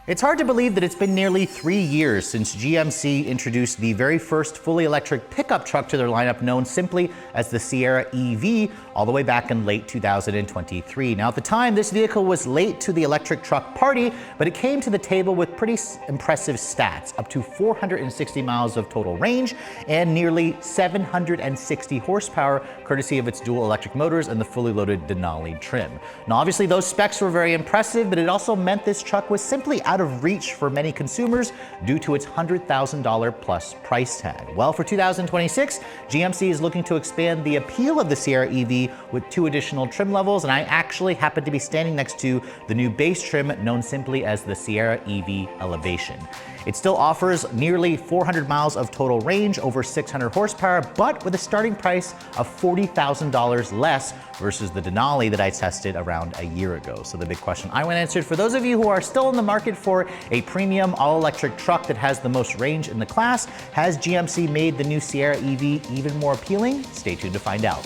It's hard to believe that it's been nearly 3 years since GMC introduced the very first fully electric pickup truck to their lineup, known simply as the Sierra EV, all the way back in late 2023. Now, at the time, this vehicle was late to the electric truck party, but it came to the table with pretty impressive stats, up to 460 miles of total range and nearly 760 horsepower, courtesy of its dual electric motors and the fully loaded Denali trim. Now, obviously, those specs were very impressive, but it also meant this truck was simply out of reach for many consumers due to its $100,000 plus price tag. Well, for 2026, GMC is looking to expand the appeal of the Sierra EV with 2 additional trim levels, and I actually happen to be standing next to the new base trim known simply as the Sierra EV Elevation. It still offers nearly 400 miles of total range, over 600 horsepower, but with a starting price of $40,000 less versus the Denali that I tested around a year ago. So the big question I want answered, for those of you who are still in the market for a premium all-electric truck that has the most range in the class, has GMC made the new Sierra EV even more appealing? Stay tuned to find out.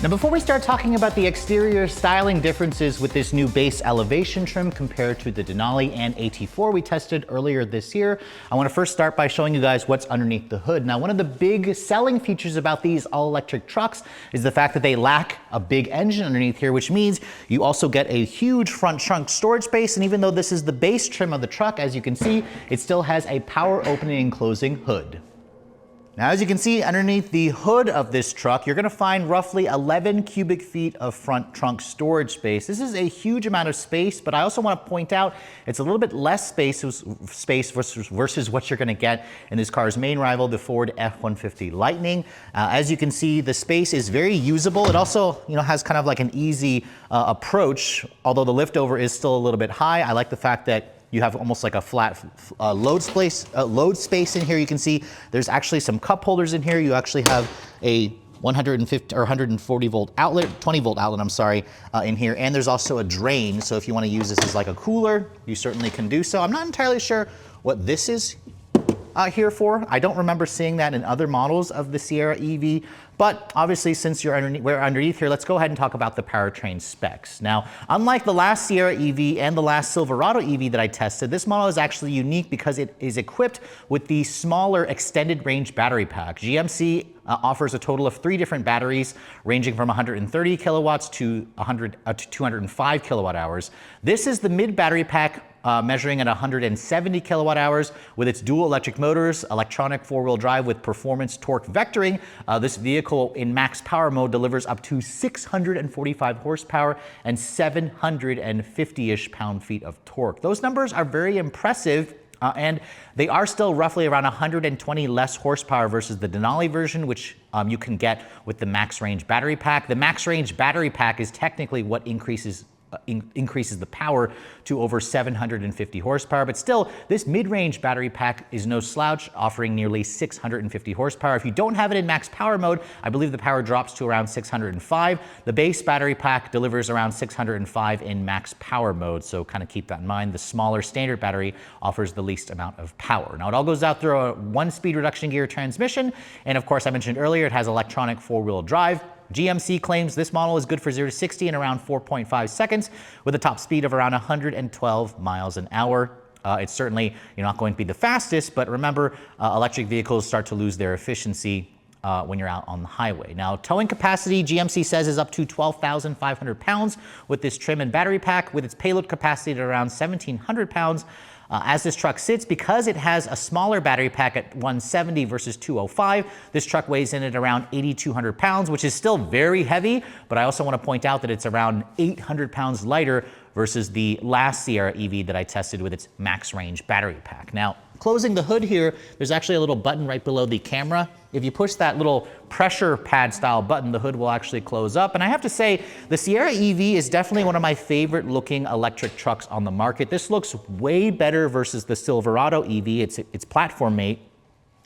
Now, before we start talking about the exterior styling differences with this new base elevation trim compared to the Denali and AT4 we tested earlier this year, I want to first start by showing you guys what's underneath the hood. Now, one of the big selling features about these all-electric trucks is the fact that they lack a big engine underneath here, which means you also get a huge front trunk storage space. And even though this is the base trim of the truck, as you can see, it still has a power opening and closing hood. Now, as you can see underneath the hood of this truck, you're going to find roughly 11 cubic feet of front trunk storage space. This is a huge amount of space, but I also want to point out it's a little bit less space versus what you're going to get in this car's main rival, the Ford F-150 Lightning. As you can see, the space is very usable. It also, has kind of like an easy approach, although the liftover is still a little bit high. I like the fact that you have almost like a flat load space in here. You can see there's actually some cup holders in here. You actually have a 150 or 140 volt outlet, 20 volt outlet, I'm sorry, in here. And there's also a drain. So if you want to use this as like a cooler, you certainly can do so. I'm not entirely sure what this is here for. I don't remember seeing that in other models of the Sierra EV, but obviously since we're underneath here, let's go ahead and talk about the powertrain specs. Now, unlike the last Sierra EV and the last Silverado EV that I tested, this model is actually unique because it is equipped with the smaller extended range battery pack. GMC offers a total of 3 different batteries ranging from 130 kilowatts to 205 kilowatt hours. This is the mid battery pack, measuring at 170 kilowatt hours with its dual electric motors, electronic 4-wheel drive with performance torque vectoring. This vehicle in max power mode delivers up to 645 horsepower and 750-ish pound-feet of torque. Those numbers are very impressive. And they are still roughly around 120 less horsepower versus the Denali version, which you can get with the max range battery pack. The max range battery pack is technically what increases the power to over 750 horsepower. But still, this mid-range battery pack is no slouch, offering nearly 650 horsepower. If you don't have it in max power mode, I believe the power drops to around 605. The base battery pack delivers around 605 in max power mode, so kind of keep that in mind. The smaller standard battery offers the least amount of power. Now, it all goes out through a 1-speed reduction gear transmission, and of course, I mentioned earlier, it has electronic 4-wheel drive. GMC claims this model is good for 0 to 60 in around 4.5 seconds with a top speed of around 112 miles an hour. It's certainly not going to be the fastest, but remember, electric vehicles start to lose their efficiency when you're out on the highway. Now, towing capacity, GMC says, is up to 12,500 pounds with this trim and battery pack, with its payload capacity at around 1,700 pounds. As this truck sits, because it has a smaller battery pack at 170 versus 205, this truck weighs in at around 8,200 pounds, which is still very heavy, but I also want to point out that it's around 800 pounds lighter versus the last Sierra EV that I tested with its max range battery pack. Now, closing the hood here, there's actually a little button right below the camera. If you push that little pressure pad style button, the hood will actually close up. And I have to say, the Sierra EV is definitely one of my favorite looking electric trucks on the market. This looks way better versus the Silverado EV, its platform mate.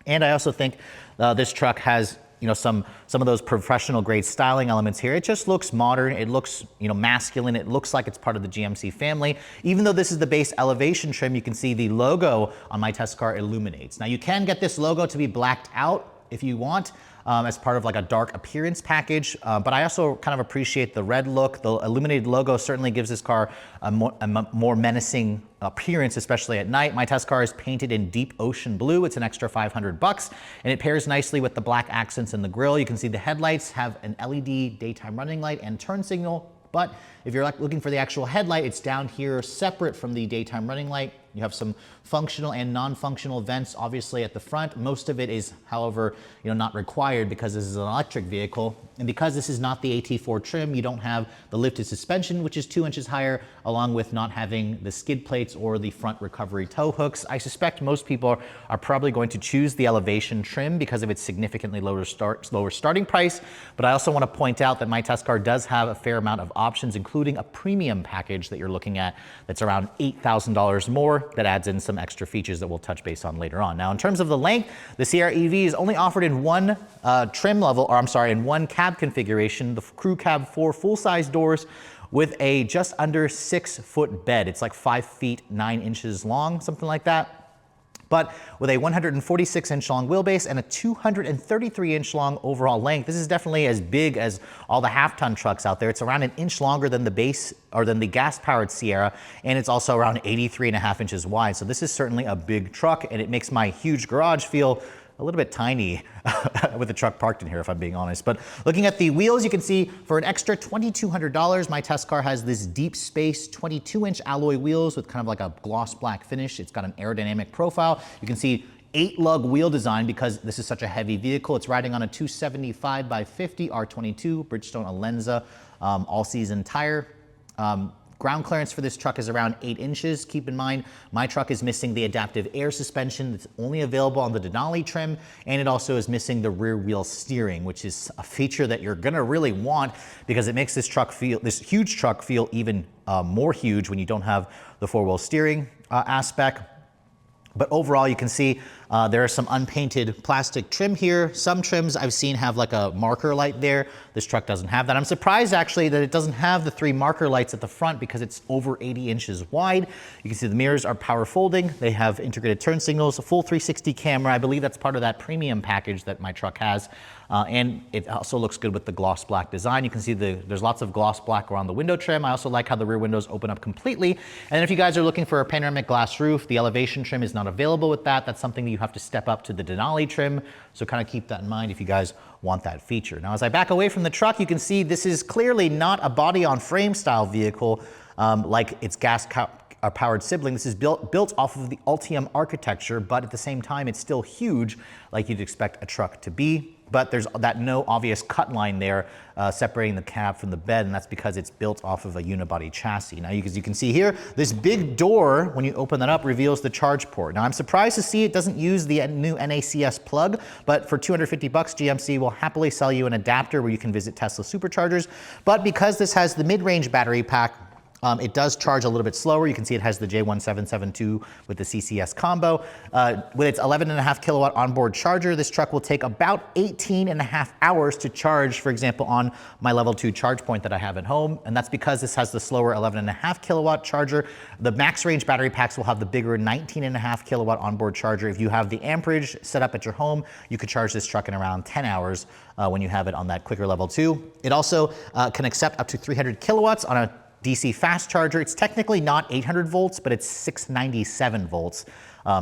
And I also think this truck has some of those professional grade styling elements here. It just looks modern. It looks, masculine. It looks like it's part of the GMC family. Even though this is the base elevation trim, you can see the logo on my test car illuminates. Now, you can get this logo to be blacked out if you want, as part of like a dark appearance package. But I also kind of appreciate the red look. The illuminated logo certainly gives this car a more menacing appearance, especially at night. My test car is painted in deep ocean blue. It's an extra $500, and it pairs nicely with the black accents in the grille. You can see the headlights have an LED daytime running light and turn signal. But if you're looking for the actual headlight, it's down here separate from the daytime running light. You have some functional and non-functional vents, obviously, at the front. Most of it is, however, not required because this is an electric vehicle. And because this is not the AT4 trim, you don't have the lifted suspension, which is 2 inches higher, along with not having the skid plates or the front recovery tow hooks. I suspect most people are probably going to choose the Elevation trim because of its significantly lower starting price. But I also want to point out that my test car does have a fair amount of options, including a premium package that you're looking at that's around $8,000 more. That adds in some extra features that we'll touch base on later on. Now, in terms of the length, the Sierra EV is only offered in one trim level, or I'm sorry, in one cab configuration, the crew cab 4 full-size doors with a just under 6-foot bed. It's like 5 feet 9 inches long, something like that. But with a 146-inch long wheelbase and a 233-inch long overall length, this is definitely as big as all the half-ton trucks out there. It's around an inch longer than the base or than the gas-powered Sierra, and it's also around 83.5 inches wide. So this is certainly a big truck, and it makes my huge garage feel a little bit tiny with the truck parked in here, if I'm being honest. But looking at the wheels, you can see for an extra $2,200, my test car has this deep space 22-inch alloy wheels with kind of like a gloss black finish. It's got an aerodynamic profile. You can see 8-lug wheel design because this is such a heavy vehicle. It's riding on a 275 by 50 R22 Bridgestone Alenza all-season tire. Ground clearance for this truck is around 8 inches. Keep in mind, my truck is missing the adaptive air suspension that's only available on the Denali trim, and it also is missing the rear wheel steering, which is a feature that you're gonna really want because it makes this huge truck feel even more huge when you don't have the 4-wheel steering aspect. But overall, you can see there is some unpainted plastic trim here. Some trims I've seen have like a marker light there. This truck doesn't have that. I'm surprised actually that it doesn't have the 3 marker lights at the front because it's over 80 inches wide. You can see the mirrors are power folding. They have integrated turn signals, a full 360 camera. I believe that's part of that premium package that my truck has. And it also looks good with the gloss black design. You can see there's lots of gloss black around the window trim. I also like how the rear windows open up completely. And if you guys are looking for a panoramic glass roof, the Elevation trim is not available with that. That's something that you have to step up to the Denali trim. So kind of keep that in mind if you guys want that feature. Now, as I back away from the truck, you can see this is clearly not a body on frame style vehicle like its powered sibling. This is built off of the Ultium architecture, but at the same time, it's still huge like you'd expect a truck to be. But there's that no obvious cut line there separating the cab from the bed, and that's because it's built off of a unibody chassis. Now, as you can see here, this big door, when you open that up, reveals the charge port. Now, I'm surprised to see it doesn't use the new NACS plug, but for $250, GMC will happily sell you an adapter where you can visit Tesla superchargers. But because this has the mid-range battery pack, it does charge a little bit slower. You can see it has the J1772 with the CCS combo. With its 11.5 kilowatt onboard charger, this truck will take about 18.5 hours to charge, for example, on my level 2 charge point that I have at home. And that's because this has the slower 11.5 kilowatt charger. The max range battery packs will have the bigger 19.5 kilowatt onboard charger. If you have the amperage set up at your home, you could charge this truck in around 10 hours when you have it on that quicker level 2. It also can accept up to 300 kilowatts on a DC fast charger. It's technically not 800 volts, but it's 697 volts.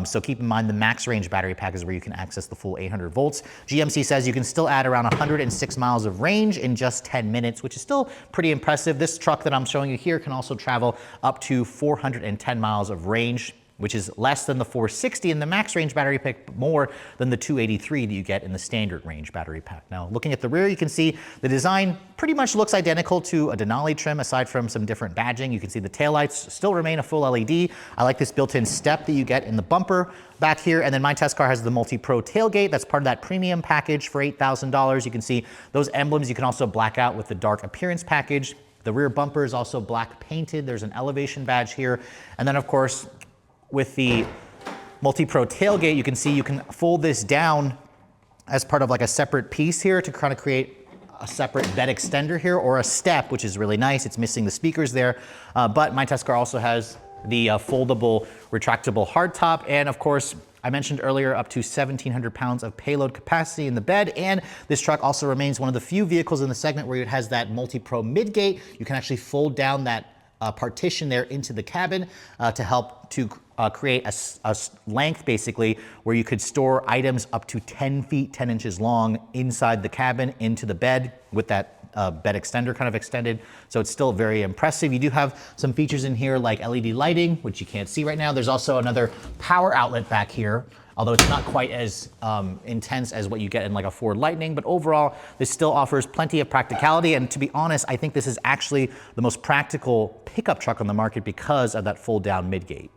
So keep in mind the max range battery pack is where you can access the full 800 volts. GMC says you can still add around 106 miles of range in just 10 minutes, which is still pretty impressive. This truck that I'm showing you here can also travel up to 410 miles of range, which is less than the 460 in the max range battery pack, but more than the 283 that you get in the standard range battery pack. Now, looking at the rear, you can see the design pretty much looks identical to a Denali trim, aside from some different badging. You can see the taillights still remain a full LED. I like this built-in step that you get in the bumper back here. And then my test car has the multi-pro tailgate. That's part of that premium package for $8,000. You can see those emblems you can also black out with the dark appearance package. The rear bumper is also black painted. There's an Elevation badge here. And then, of course, with the multi-pro tailgate, you can see you can fold this down as part of like a separate piece here to kind of create a separate bed extender here, or a step, which is really nice. It's missing the speakers there. But my test car also has the foldable, retractable hardtop, and of course, I mentioned earlier up to 1,700 pounds of payload capacity in the bed, and this truck also remains one of the few vehicles in the segment where it has that multi-pro midgate. You can actually fold down that partition there into the cabin to help to create a length basically where you could store items up to 10 feet, 10 inches long inside the cabin into the bed with that bed extender kind of extended. So it's still very impressive. You do have some features in here like LED lighting, which you can't see right now. There's also another power outlet back here, although it's not quite as intense as what you get in like a Ford Lightning, but overall, this still offers plenty of practicality. And to be honest, I think this is actually the most practical pickup truck on the market because of that fold down midgate.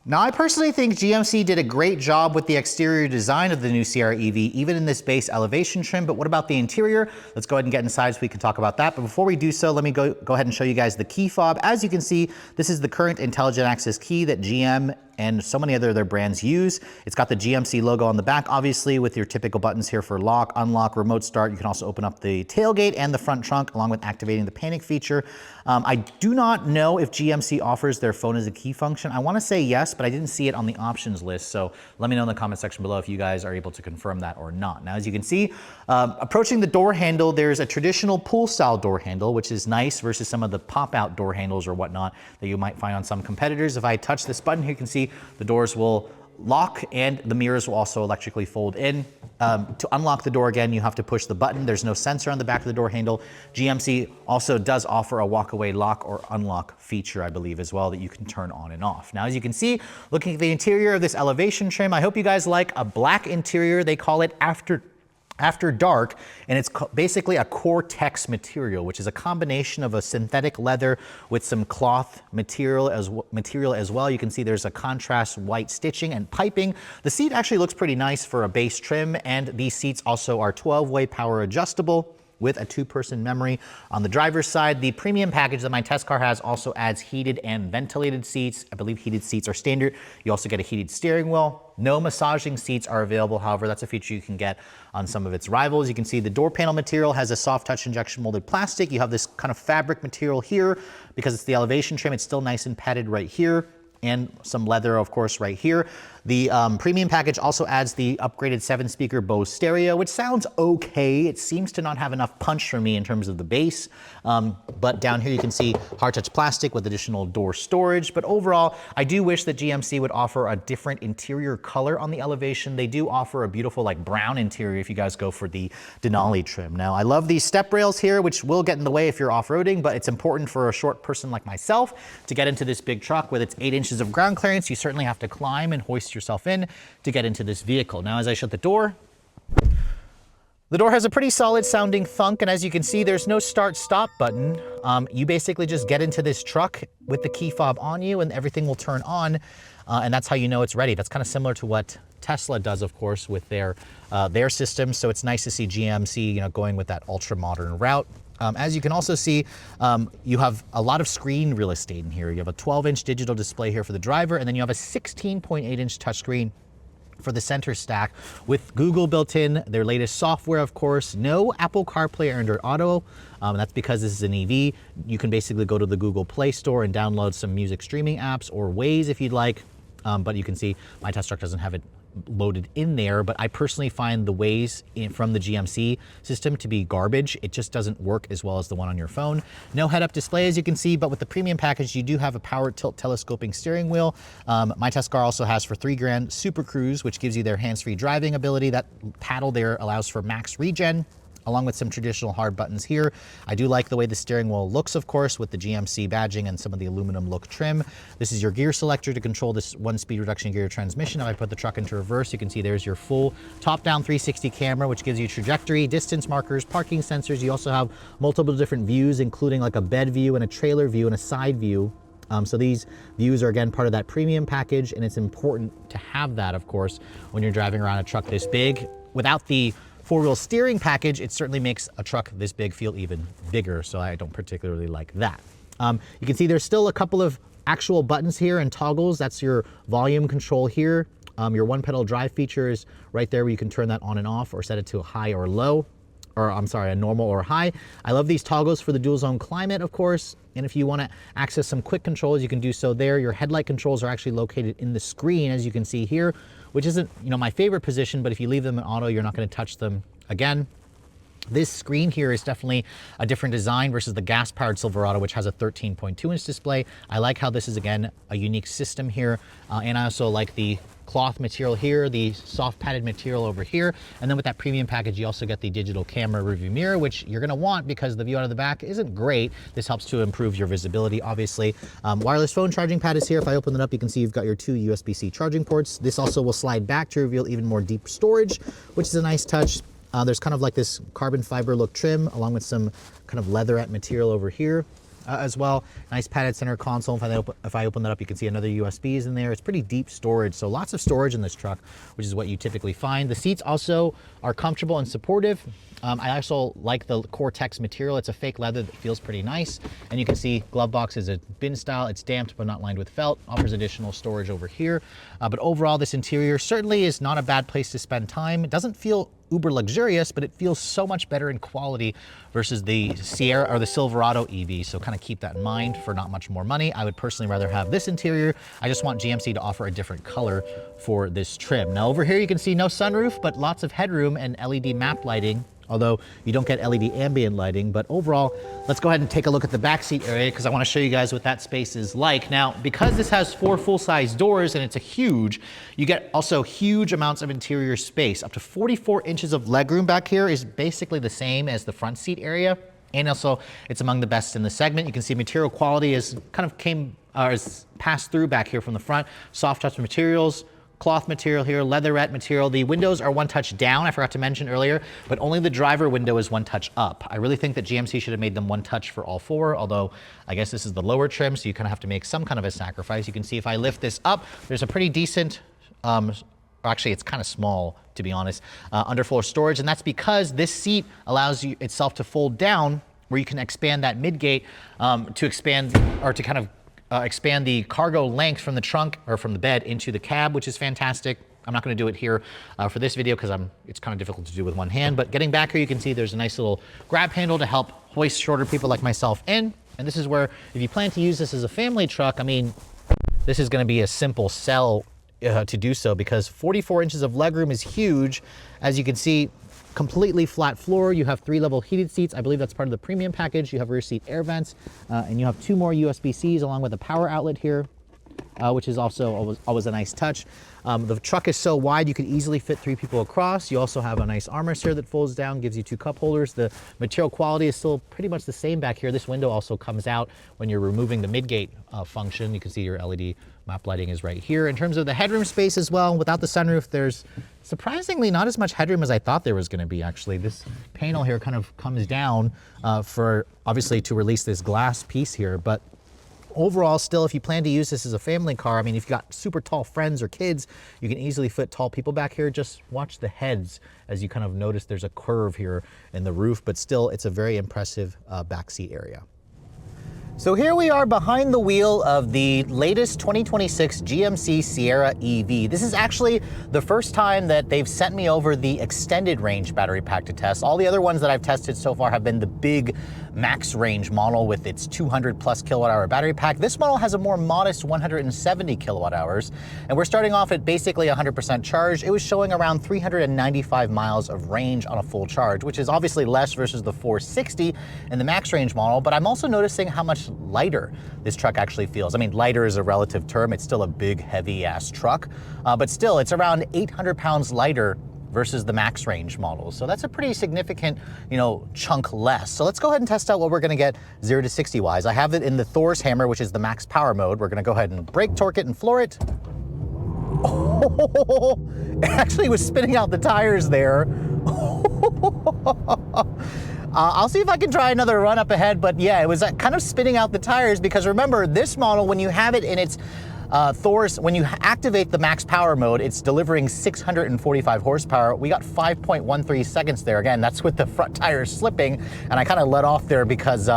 Now, I personally think GMC did a great job with the exterior design of the new Sierra EV, even in this base elevation trim, but what about the interior? Let's go ahead and get inside so we can talk about that. But before we do so, let me go ahead and show you guys the key fob. As you can see, this is the current intelligent access key that GM and so many other their brands use. It's got the GMC logo on the back, obviously, with your typical buttons here for lock, unlock, remote start. You can also open up the tailgate and the front trunk, along with activating the panic feature. I do not know if GMC offers their phone as a key function. I want to say yes, but I didn't see it on the options list. So let me know in the comment section below if you guys are able to confirm that or not. Now, as you can see, approaching the door handle, there's a traditional pull style door handle, which is nice versus some of the pop out door handles or whatnot that you might find on some competitors. If I touch this button here, you can see the doors will lock and the mirrors will also electrically fold in. To unlock the door again, you have to push the button. There's no sensor on the back of the door handle. GMC also does offer a walk-away lock or unlock feature, I believe, as well, that you can turn on and off. Now, as you can see, looking at the interior of this elevation trim, I hope you guys like a black interior. They call it After Dark, and it's basically a Cortex material, which is a combination of a synthetic leather with some cloth material as well. You can see there's a contrast white stitching and piping. The seat actually looks pretty nice for a base trim, and these seats also are 12-way power adjustable with a 2-person memory. On the driver's side, the premium package that my test car has also adds heated and ventilated seats. I believe heated seats are standard. You also get a heated steering wheel. No massaging seats are available. However, that's a feature you can get on some of its rivals. You can see the door panel material has a soft touch injection molded plastic. You have this kind of fabric material here because it's the elevation trim. It's still nice and padded right here, and some leather, of course, right here. The premium package also adds the upgraded 7-speaker Bose stereo, which sounds okay. It seems to not have enough punch for me in terms of the bass. But down here you can see hard touch plastic with additional door storage. But overall, I do wish that GMC would offer a different interior color on the elevation. They do offer a beautiful like brown interior if you guys go for the Denali trim. Now, I love these step rails here, which will get in the way if you're off-roading, but it's important for a short person like myself to get into this big truck with its 8 inches of ground clearance. You certainly have to climb and hoist yourself in to get into this vehicle. Now, as I shut the door has a pretty solid sounding thunk, and as you can see, there's no start stop button. You basically just get into this truck with the key fob on you and everything will turn on, and that's how you know it's ready. That's kind of similar to what Tesla does, of course, with their system. So it's nice to see GMC, going with that ultra modern route. As you can also see, you have a lot of screen real estate in here. You have a 12-inch digital display here for the driver, and then you have a 16.8-inch touchscreen for the center stack with Google built in, their latest software, of course, no Apple CarPlay or Android Auto. That's because this is an EV. You can basically go to the Google Play Store and download some music streaming apps or Waze if you'd like. But you can see my test truck doesn't have it loaded in there, but I personally find the Waze from the GMC system to be garbage. It just doesn't work as well as the one on your phone. No head-up display, as you can see, but with the premium package, you do have a power tilt telescoping steering wheel. My test car also has for $3,000 Super Cruise, which gives you their hands-free driving ability. That paddle there allows for max regen, along with some traditional hard buttons here. I do like the way the steering wheel looks, of course, with the GMC badging and some of the aluminum look trim. This is your gear selector to control this 1-speed reduction gear transmission. If I put the truck into reverse, you can see there's your full top-down 360 camera, which gives you trajectory, distance markers, parking sensors. You also have multiple different views, including like a bed view and a trailer view and a side view. So these views are, again, part of that premium package, and it's important to have that, of course, when you're driving around a truck this big. Without the 4-wheel steering package, it certainly makes a truck this big feel even bigger, so I don't particularly like that. You can see there's still a couple of actual buttons here and toggles. That's your volume control here. Your 1-pedal drive feature is right there where you can turn that on and off or set it to high or low. or I'm sorry, a normal or high. I love these toggles for the dual zone climate, of course. And if you want to access some quick controls, you can do so there. Your headlight controls are actually located in the screen, as you can see here, which isn't, you know, my favorite position, but if you leave them in auto, you're not going to touch them again. This screen here is definitely a different design versus the gas-powered Silverado, which has a 13.2-inch display. I like how this is, again, a unique system here. And I also like the cloth material here, the soft padded material over here. And then with that premium package, you also get the digital camera rearview mirror, which you're gonna want because the view out of the back isn't great. This helps to improve your visibility, obviously. Wireless phone charging pad is here. If I open it up, you can see you've got your 2 USB-C charging ports. This also will slide back to reveal even more deep storage, which is a nice touch. There's kind of like this carbon fiber look trim along with some kind of leatherette material over here as well. Nice padded center console. If I open that up, you can see another USBs in there. It's pretty deep storage, so lots of storage in this truck, which is what you typically find. The seats also are comfortable and supportive. I also like the Cortex material. It's a fake leather that feels pretty nice. And you can see glove box is a bin style. It's damped but not lined with felt. Offers additional storage over here. But overall, this interior certainly is not a bad place to spend time. It doesn't feel uber luxurious, but it feels so much better in quality versus the Sierra or the Silverado EV. So kind of keep that in mind for not much more money. I would personally rather have this interior. I just want GMC to offer a different color for this trim. Now over here, you can see no sunroof, but lots of headroom and LED map lighting, although you don't get LED ambient lighting. But overall, let's go ahead and take a look at the backseat area because I want to show you guys what that space is like. Now, because this has 4 full-size doors and it's a huge, you get also huge amounts of interior space. Up to 44 inches of legroom back here is basically the same as the front seat area. And also, it's among the best in the segment. You can see material quality is kind of is passed through back here from the front. Soft touch materials, cloth material here, leatherette material. The windows are 1 touch down, I forgot to mention earlier, but only the driver window is 1 touch up. I really think that GMC should have made them 1 touch for all 4, although I guess this is the lower trim, so you kind of have to make some kind of a sacrifice. You can see if I lift this up, there's a pretty decent, actually it's kind of small, to be honest, underfloor storage, and that's because this seat allows you itself to fold down where you can expand that midgate to expand, or to kind of expand the cargo length from the trunk or from the bed into the cab, which is fantastic. I'm not going to do it here for this video because it's kind of difficult to do with one hand, but getting back here, you can see there's a nice little grab handle to help hoist shorter people like myself in. And this is where, if you plan to use this as a family truck, I mean, this is going to be a simple sell to do so because 44 inches of legroom is huge. As you can see, completely flat floor. You have 3-level heated seats. I believe that's part of the premium package. You have rear seat air vents, and you have 2 more USB-Cs along with a power outlet here, which is also always a nice touch. The truck is so wide you could easily fit 3 people across. You also have a nice armrest here that folds down, gives you 2 cup holders. The material quality is still pretty much the same back here. This window also comes out when you're removing the midgate function. You can see your LED map lighting is right here. In terms of the headroom space as well, without the sunroof, there's surprisingly not as much headroom as I thought there was going to be, actually. This panel here kind of comes down for, obviously, to release this glass piece here, but overall, still, if you plan to use this as a family car, I mean, if you've got super tall friends or kids, you can easily fit tall people back here. Just watch the heads as you kind of notice there's a curve here in the roof, but still, it's a very impressive backseat area. So here we are behind the wheel of the latest 2026 GMC Sierra EV. This is actually the first time that they've sent me over the extended range battery pack to test. All the other ones that I've tested so far have been the big max range model with its 200 plus kilowatt hour battery pack. This model has a more modest 170 kilowatt hours, and we're starting off at basically 100% charge. It was showing around 395 miles of range on a full charge, which is obviously less versus the 460 in the max range model, but I'm also noticing how much lighter this truck actually feels. I mean, lighter is a relative term. It's still a big, heavy ass truck, but still it's around 800 pounds lighter versus the max range models. So that's a pretty significant, chunk less. So let's go ahead and test out what we're gonna get 0 to 60 wise. I have it in the Thor's hammer, which is the max power mode. We're gonna go ahead and brake torque it and floor it. Oh, it actually was spinning out the tires there. I'll see if I can try another run up ahead, but yeah, it was kind of spinning out the tires because remember, this model, when you have it in its Thor's, when you activate the max power mode, it's delivering 645 horsepower. We got 5.13 seconds there. Again, that's with the front tires slipping, and I kind of let off there because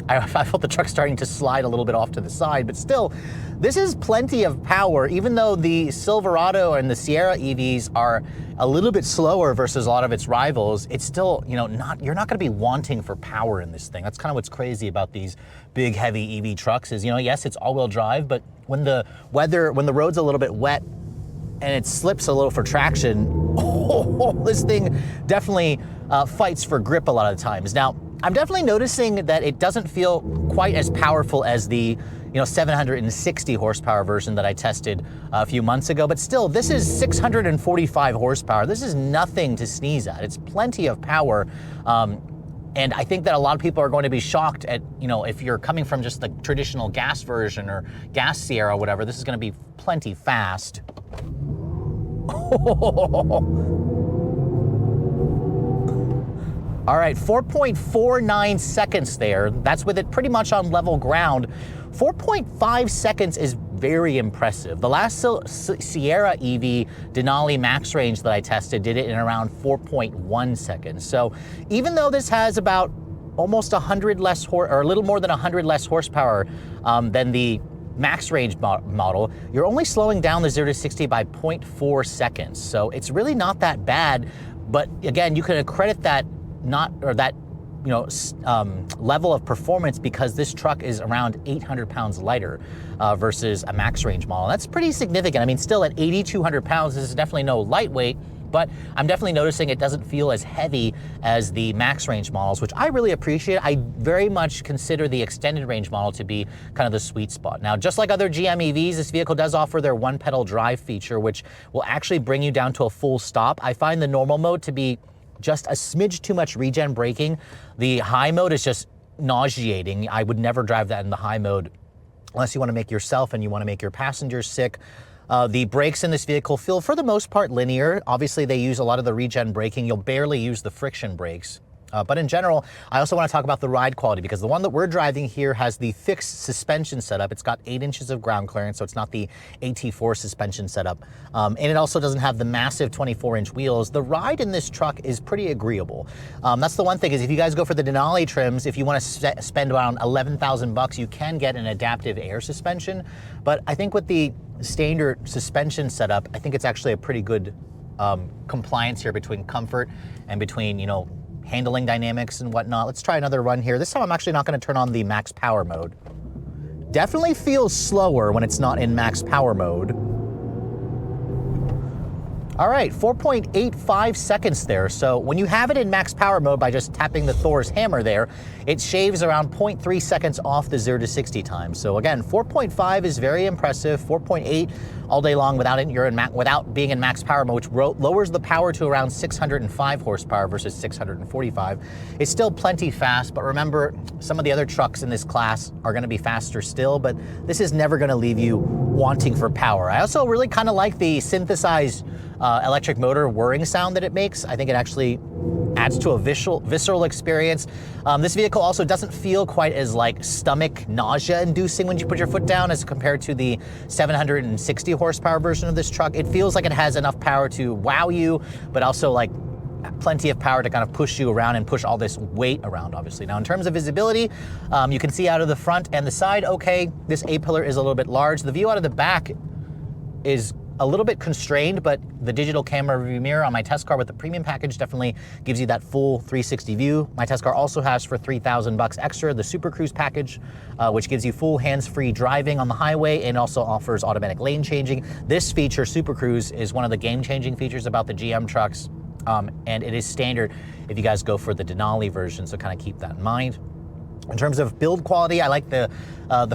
I felt the truck starting to slide a little bit off to the side, but still, this is plenty of power. Even though the Silverado and the Sierra EVs are a little bit slower versus a lot of its rivals, it's still, you know, you're not going to be wanting for power in this thing. That's kind of what's crazy about these big, heavy EV trucks is, you know, yes, it's all-wheel drive, but when the road's a little bit wet and it slips a little for traction, this thing definitely fights for grip a lot of the times. Now, I'm definitely noticing that it doesn't feel quite as powerful as the 760 horsepower version that I tested a few months ago, but still, this is 645 horsepower. This is nothing to sneeze at. It's plenty of power. And I think that a lot of people are going to be shocked at, if you're coming from just the traditional gas version or gas Sierra or whatever, this is going to be plenty fast. All right, 4.49 seconds there. That's with it pretty much on level ground. 4.5 seconds is very impressive. The last Sierra EV Denali max range that I tested did it in around 4.1 seconds. So even though this has about almost 100 less, or a little more than 100 less horsepower than the max range model, you're only slowing down the 0 to 60 by 0.4 seconds. So it's really not that bad. But again, you can accredit that level of performance because this truck is around 800 pounds lighter versus a max range model. That's pretty significant. I mean, still at 8,200 pounds, this is definitely no lightweight, but I'm definitely noticing it doesn't feel as heavy as the max range models, which I really appreciate. I very much consider the extended range model to be kind of the sweet spot. Now, just like other GM EVs, this vehicle does offer their one pedal drive feature, which will actually bring you down to a full stop. I find the normal mode to be just a smidge too much regen braking. The high mode is just nauseating. I would never drive that in the high mode unless you want to make yourself and you want to make your passengers sick. The brakes in this vehicle feel for the most part linear. Obviously they use a lot of the regen braking. You'll barely use the friction brakes. But in general, I also want to talk about the ride quality because the one that we're driving here has the fixed suspension setup. It's got 8 inches of ground clearance, so it's not the AT4 suspension setup. And it also doesn't have the massive 24-inch wheels. The ride in this truck is pretty agreeable. That's the one thing is if you guys go for the Denali trims, if you want to spend around 11,000 bucks, you can get an adaptive air suspension. But I think with the standard suspension setup, I think it's actually a pretty good compliance here between comfort and between, handling dynamics and whatnot. Let's try another run here. This time I'm actually not going to turn on the max power mode. Definitely feels slower when it's not in max power mode. All right, 4.85 seconds there. So when you have it in max power mode by just tapping the Thor's hammer there, it shaves around 0.3 seconds off the 0 to 60 time. So again, 4.5 is very impressive. 4.8 all day long without being in max power mode, which lowers the power to around 605 horsepower versus 645. It's still plenty fast, but remember, some of the other trucks in this class are going to be faster still, but this is never going to leave you wanting for power. I also really kind of like the synthesized electric motor whirring sound that it makes. I think it actually adds to a visceral experience. This vehicle also doesn't feel quite as like stomach nausea inducing when you put your foot down as compared to the 760 horsepower version of this truck. It feels like it has enough power to wow you, but also like plenty of power to kind of push you around and push all this weight around, obviously. Now, in terms of visibility, you can see out of the front and the side, okay, this A-pillar is a little bit large. The view out of the back is a little bit constrained, but the digital camera review mirror on my test car with the premium package definitely gives you that full 360 view. My test car also has for 3,000 bucks extra the Super Cruise package, which gives you full hands-free driving on the highway and also offers automatic lane changing. This feature, Super Cruise, is one of the game-changing features about the GM trucks, and it is standard if you guys go for the Denali version, so kind of keep that in mind. In terms of build quality, I like the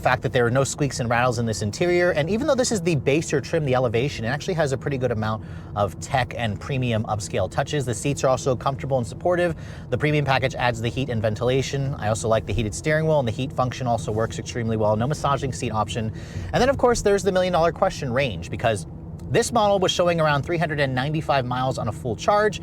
fact that there are no squeaks and rattles in this interior. And even though this is the baser trim, the elevation, it actually has a pretty good amount of tech and premium upscale touches. The seats are also comfortable and supportive. The premium package adds the heat and ventilation. I also like the heated steering wheel, and the heat function also works extremely well. No massaging seat option. And then, of course, there's the million-dollar question range, because this model was showing around 395 miles on a full charge.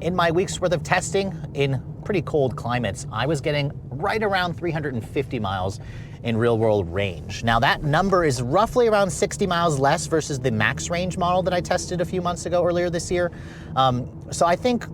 In my week's worth of testing in pretty cold climates, I was getting right around 350 miles in real world range. Now that number is roughly around 60 miles less versus the max range model that I tested a few months ago earlier this year. So I think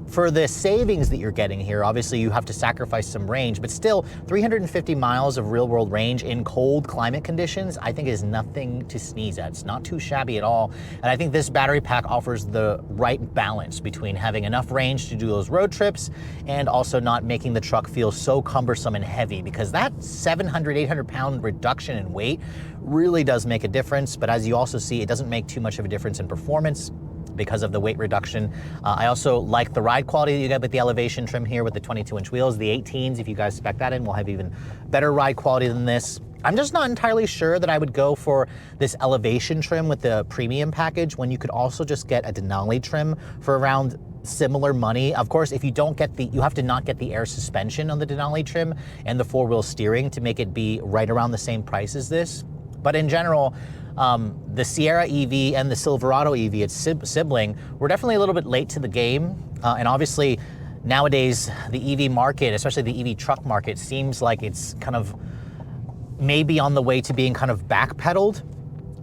for the savings that you're getting here, obviously you have to sacrifice some range, but still 350 miles of real world range in cold climate conditions, I think is nothing to sneeze at. It's not too shabby at all. And I think this battery pack offers the right balance between having enough range to do those road trips and also not making the truck feel so cumbersome and heavy, because that 700, 800 pound reduction in weight really does make a difference. But as you also see, it doesn't make too much of a difference in performance because of the weight reduction. I also like the ride quality that you get with the elevation trim here with the 22-inch wheels. The 18s, if you guys spec that in, will have even better ride quality than this. I'm just not entirely sure that I would go for this elevation trim with the premium package when you could also just get a Denali trim for around similar money. Of course, if you don't get you have to not get the air suspension on the Denali trim and the four-wheel steering to make it be right around the same price as this. But in general, the Sierra EV and the Silverado EV, its sibling, were definitely a little bit late to the game. And obviously, nowadays, the EV market, especially the EV truck market, seems like it's kind of maybe on the way to being kind of backpedaled,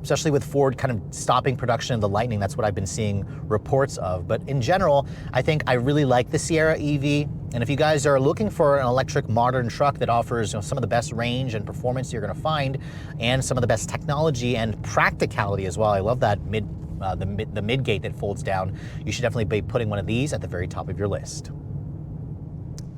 especially with Ford kind of stopping production of the Lightning. That's what I've been seeing reports of. But in general, I think I really like the Sierra EV. And if you guys are looking for an electric modern truck that offers, some of the best range and performance you're gonna find, and some of the best technology and practicality as well, I love that the mid gate that folds down, you should definitely be putting one of these at the very top of your list.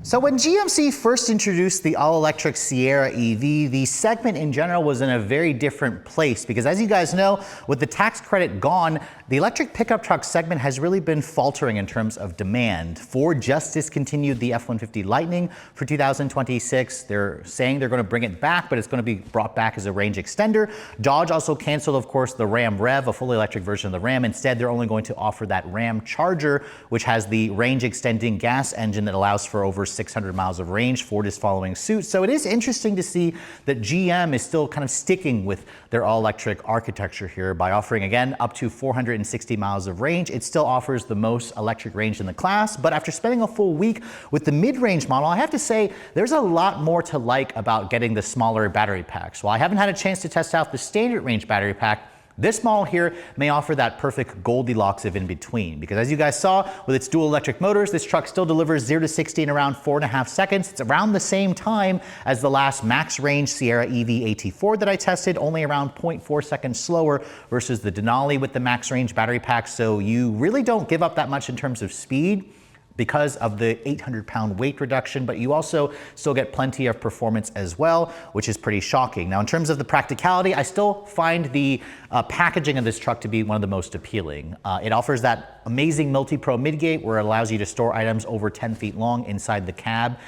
So when GMC first introduced the all-electric Sierra EV, the segment in general was in a very different place, because as you guys know, with the tax credit gone, the electric pickup truck segment has really been faltering in terms of demand. Ford just discontinued the F-150 Lightning for 2026. They're saying they're going to bring it back, but it's going to be brought back as a range extender. Dodge also canceled, of course, the Ram Rev, a fully electric version of the Ram. Instead, they're only going to offer that Ram Charger, which has the range extending gas engine that allows for over 600 miles of range. Ford is following suit. So it is interesting to see that GM is still kind of sticking with their all-electric architecture here by offering, again, up to 460 miles of range. It still offers the most electric range in the class, but after spending a full week with the mid-range model, I have to say there's a lot more to like about getting the smaller battery packs. While I haven't had a chance to test out the standard range battery pack, this model here may offer that perfect Goldilocks of in between, because as you guys saw with its dual electric motors, this truck still delivers 0 to 60 in around 4.5 seconds. It's around the same time as the last max range Sierra EV AT4 that I tested, only around 0.4 seconds slower versus the Denali with the max range battery pack. So you really don't give up that much in terms of speed because of the 800-pound weight reduction, but you also still get plenty of performance as well, which is pretty shocking. Now, in terms of the practicality, I still find the packaging of this truck to be one of the most appealing. It offers that amazing multi-pro midgate where it allows you to store items over 10 feet long inside the cab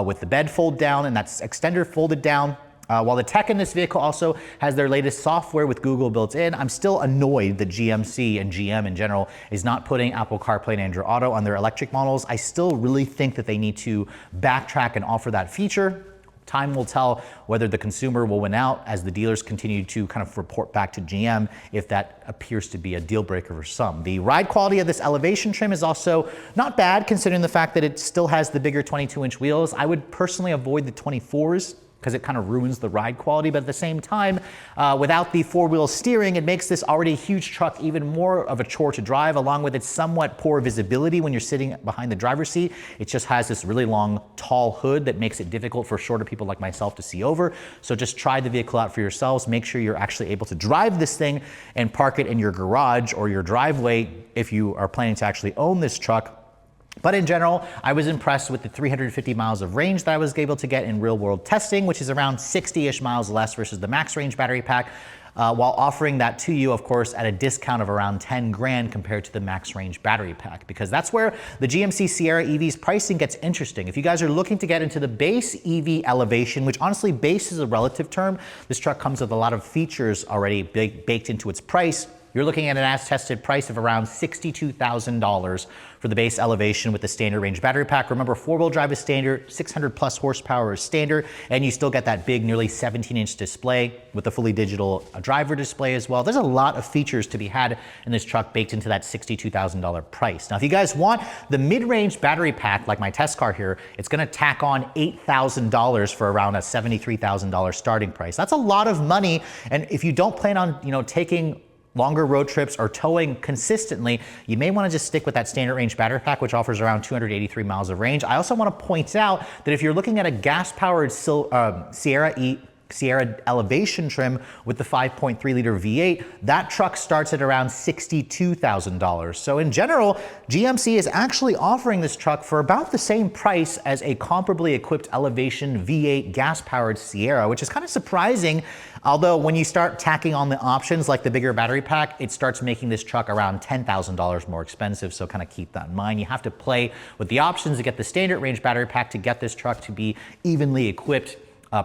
with the bed fold down and that extender folded down. While the tech in this vehicle also has their latest software with Google built in, I'm still annoyed that GMC and GM in general is not putting Apple CarPlay and Android Auto on their electric models. I still really think that they need to backtrack and offer that feature. Time will tell whether the consumer will win out as the dealers continue to kind of report back to GM if that appears to be a deal breaker for some. The ride quality of this elevation trim is also not bad considering the fact that it still has the bigger 22-inch wheels. I would personally avoid the 24s. Because it kind of ruins the ride quality, but at the same time, without the four-wheel steering, it makes this already huge truck even more of a chore to drive, along with its somewhat poor visibility when you're sitting behind the driver's seat. It just has this really long, tall hood that makes it difficult for shorter people like myself to see over. So just try the vehicle out for yourselves. Make sure you're actually able to drive this thing and park it in your garage or your driveway if you are planning to actually own this truck. But in general, I was impressed with the 350 miles of range that I was able to get in real world testing, which is around 60-ish miles less versus the max range battery pack, while offering that to you, of course, at a discount of around 10 grand compared to the max range battery pack, because that's where the GMC Sierra EV's pricing gets interesting. If you guys are looking to get into the base EV elevation, which honestly base is a relative term, this truck comes with a lot of features already baked into its price. You're looking at an as-tested price of around $62,000 for the base elevation with the standard range battery pack. Remember, four-wheel drive is standard, 600 plus horsepower is standard, and you still get that big, nearly 17-inch display with the fully digital driver display as well. There's a lot of features to be had in this truck baked into that $62,000 price. Now, if you guys want the mid-range battery pack, like my test car here, it's gonna tack on $8,000 for around a $73,000 starting price. That's a lot of money, and if you don't plan on, taking longer road trips or towing consistently, you may want to just stick with that standard range battery pack, which offers around 283 miles of range. I also want to point out that if you're looking at a gas-powered Sierra Elevation trim with the 5.3 liter V8, that truck starts at around $62,000. So in general, GMC is actually offering this truck for about the same price as a comparably equipped Elevation V8 gas-powered Sierra, which is kind of surprising. Although when you start tacking on the options like the bigger battery pack, it starts making this truck around $10,000 more expensive. So kind of keep that in mind. You have to play with the options to get the standard range battery pack to get this truck to be evenly equipped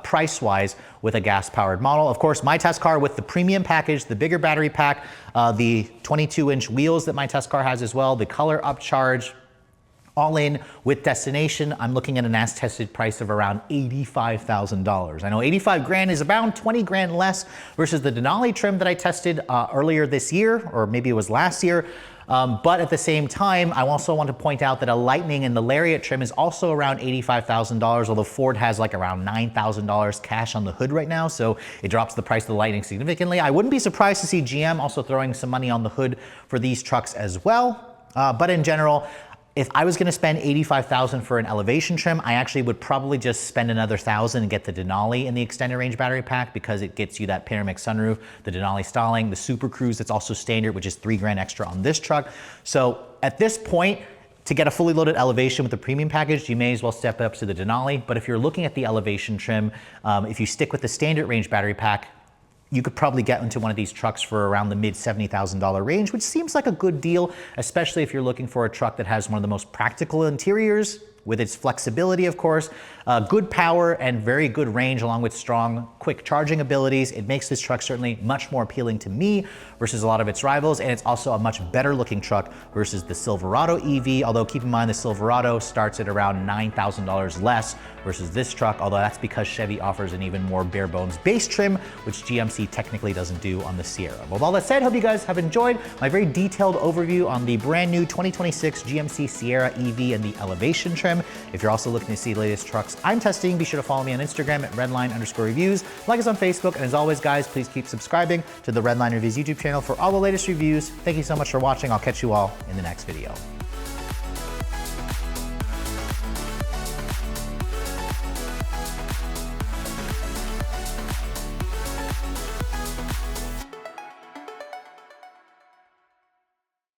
price-wise with a gas-powered model. Of course, my test car with the premium package, the bigger battery pack, the 22-inch wheels that my test car has as well, the color upcharge, all in with destination, I'm looking at an as-tested price of around $85,000. I know 85 grand is around 20 grand less versus the Denali trim that I tested earlier this year, or maybe it was last year. But at the same time, I also want to point out that a Lightning and the Lariat trim is also around $85,000, although Ford has like around $9,000 cash on the hood right now, so it drops the price of the Lightning significantly. I wouldn't be surprised to see GM also throwing some money on the hood for these trucks as well. But in general, if I was gonna spend $85,000 for an Elevation trim, I actually would probably just spend another $1,000 and get the Denali in the extended range battery pack because it gets you that panoramic sunroof, the Denali styling, the Super Cruise that's also standard, which is 3 grand extra on this truck. So at this point, to get a fully loaded Elevation with the premium package, you may as well step up to the Denali. But if you're looking at the Elevation trim, if you stick with the standard range battery pack, you could probably get into one of these trucks for around the mid $70,000 range, which seems like a good deal, especially if you're looking for a truck that has one of the most practical interiors with its flexibility, of course, good power and very good range along with strong quick charging abilities. It makes this truck certainly much more appealing to me versus a lot of its rivals, and it's also a much better looking truck versus the Silverado EV, although keep in mind the Silverado starts at around $9,000 less versus this truck, although that's because Chevy offers an even more bare bones base trim, which GMC technically doesn't do on the Sierra. Well, with all that said, hope you guys have enjoyed my very detailed overview on the brand new 2026 GMC Sierra EV and the Elevation trim. If you're also looking to see the latest trucks I'm testing, be sure to follow me on Instagram at redline_reviews, like us on Facebook, and as always, guys, please keep subscribing to the Redline Reviews YouTube channel for all the latest reviews. Thank you so much for watching. I'll catch you all in the next video.